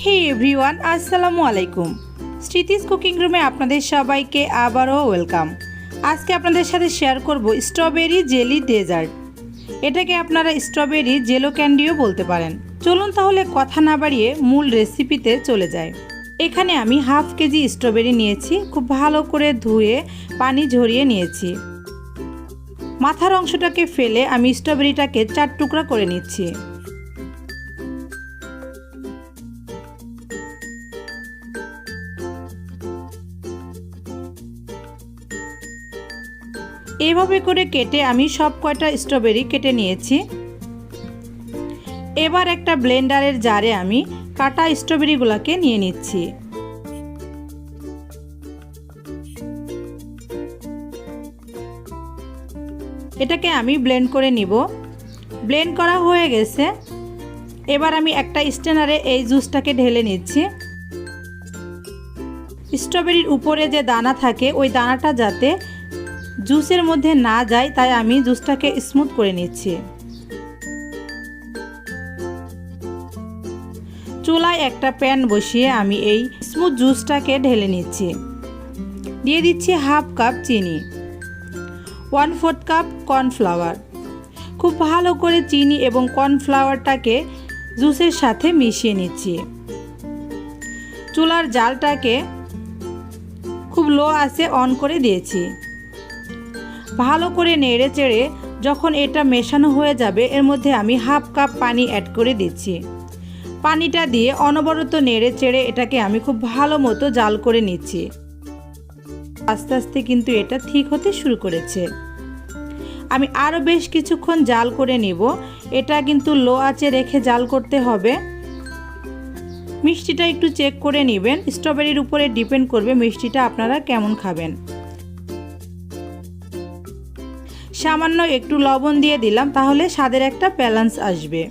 হে everyone, আসসালামু আলাইকুম। স্মৃতিস cooking রুমে আপনাদের সবাইকে আবারও ওয়েলকাম। আজকে আপনাদের সাথে শেয়ার করব স্ট্রবেরি জেলি ডেজার্ট। এটাকে আপনারা স্ট্রবেরি জেলো ক্যান্ডিও বলতে পারেন। চলুন তাহলে কথা না বাড়িয়ে মূল রেসিপিতে চলে যাই। এখানে আমি হাফ কেজি স্ট্রবেরি নিয়েছি, খুব ভালো করে ধুয়ে পানি ঝরিয়ে নিয়েছি। মাথার অংশটাকে ফেলে আমি স্ট্রবেরিটাকে 4 টুকরা করে নিচ্ছি। এভাবে করে কেটে আমি সব কয়টা স্ট্রবেরি কেটে নিয়েছি। এবার একটা ব্লেন্ডারের জারে আমি কাটা স্ট্রবেরিগুলোকে নিয়ে নিচ্ছি। এটাকে আমি ব্লেন্ড করে নিব। ব্লেন্ড করা হয়ে গেছে। এবার আমি একটা স্ট্রেনারে এই জুসটাকে ঢেলে নিচ্ছি। স্ট্রবেরির উপরে যে দানা থাকে ওই দানাটা যাতে জুসের মধ্যে না যায়, তাই আমি জুসটাকে স্মুথ করে নিচ্ছি। চুলায় একটা প্যান বসিয়ে আমি এই স্মুথ জুসটাকে ঢেলে নিচ্ছি। দিয়ে দিচ্ছি হাফ কাপ চিনি, 1/4 কাপ কর্নফ্লাওয়ার। খুব ভালো করে চিনি এবং কর্নফ্লাওয়ারটাকে জুসের সাথে মিশিয়ে নিচ্ছি। চুলার জালটাকে খুব লো আঁচে অন করে দিয়েছি। ভালো করে নেড়ে চেড়ে যখন এটা মেশানো হয়ে যাবে, এর মধ্যে আমি হাফ কাপ পানি অ্যাড করে দিচ্ছি। পানিটা দিয়ে অনবরত নেড়ে চেড়ে এটাকে আমি খুব ভালো মতো জাল করে নিচ্ছি। আস্তে আস্তে কিন্তু এটা ঠিক হতে শুরু করেছে। আমি আরও বেশ কিছুক্ষণ জাল করে নিব। এটা কিন্তু লো আঁচে রেখে জাল করতে হবে। মিষ্টিটা একটু চেক করে নেবেন। স্ট্রবেরির উপরে ডিপেন্ড করবে মিষ্টিটা আপনারা কেমন খাবেন। সামান্য একটু লবণ দিয়ে দিলাম, তাহলে স্বাদের একটা ব্যালেন্স আসবে।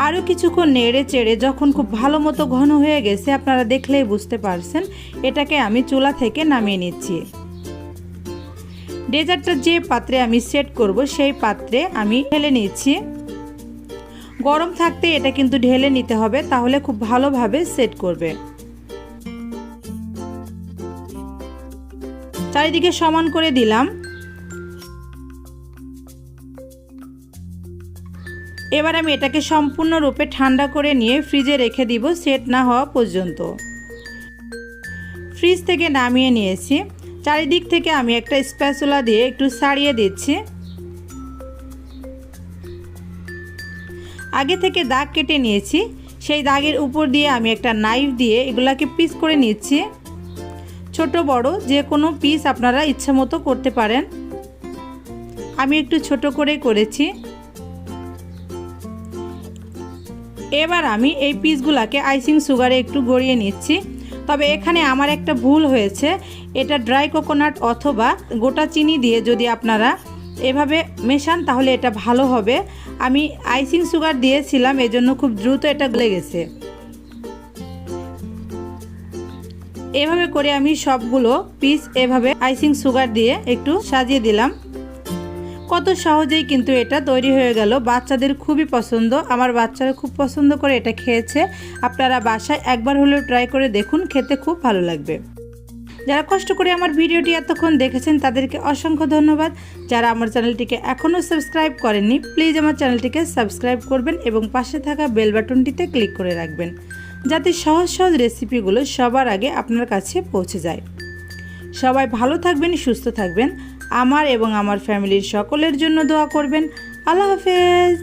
আরও কিছুক্ষণ নেড়ে চেড়ে যখন খুব ভালো মতো ঘন হয়ে গেছে, আপনারা দেখলেই বুঝতে পারছেন, এটাকে আমি চুলা থেকে নামিয়ে নিচ্ছি। ডেজার্টটা যে পাত্রে আমি সেট করব সেই পাত্রে আমি ঢেলে নিচ্ছি। গরম থাকতে এটা কিন্তু ঢেলে নিতে হবে, তাহলে খুব ভালোভাবে সেট করবে। চারিদিকে সমান করে দিলাম। এবার আমি এটাকে সম্পূর্ণরূপে ঠান্ডা করে নিয়ে ফ্রিজে রেখে দিব সেট না হওয়া পর্যন্ত। ফ্রিজ থেকে নামিয়ে নিয়েছি। চারিদিক থেকে আমি একটা স্প্যাচুলা দিয়ে একটু ছাড়িয়ে দিচ্ছি। আগে থেকে দাগ কেটে নিয়েছি, সেই দাগের উপর দিয়ে আমি একটা নাইফ দিয়ে এগুলাকে পিস করে নিচ্ছি। ছোট বড় যে কোনো পিস আপনারা ইচ্ছা মতো করতে পারেন। আমি একটু ছোট করে করেছি। এবার আমি এই পিসগুলোকে আইসিং সুগারে একটু গড়িয়ে নিচ্ছি। তবে এখানে আমার একটা ভুল হয়েছে। এটা ড্রাই কোকোনাট অথবা গোটা চিনি দিয়ে যদি আপনারা এভাবে মেশান তাহলে এটা ভালো হবে। আমি আইসিং সুগার দিয়েছিলাম, এজন্য খুব দ্রুত এটা গলে গেছে। এভাবে করে আমি সবগুলো পিস এভাবে আইসিং সুগার দিয়ে একটু সাজিয়ে দিলাম। কত সহজেই কিন্তু এটা তৈরি হয়ে গেল। বাচ্চাদের খুবই পছন্দ। আমার বাচ্চারা খুব পছন্দ করে এটা খেয়েছে। আপনারা বাসায় একবার হলেও ট্রাই করে দেখুন, খেতে খুব ভালো লাগবে। যারা কষ্ট করে আমার ভিডিওটি এতক্ষণ দেখেছেন তাদেরকে অসংখ্য ধন্যবাদ। যারা আমার চ্যানেলটিকে এখনও সাবস্ক্রাইব করেননি, প্লিজ আমার চ্যানেলটিকে সাবস্ক্রাইব করবেন এবং পাশে থাকা বেল বাটনটিতে ক্লিক করে রাখবেন, যাতে সহজ সহজ রেসিপিগুলো সবার আগে আপনার কাছে পৌঁছে যায়। সবাই ভালো থাকবেন, সুস্থ থাকবেন। আমার এবং আমার ফ্যামিলির সকলের জন্য দোয়া করবেন। আল্লাহ হাফেজ।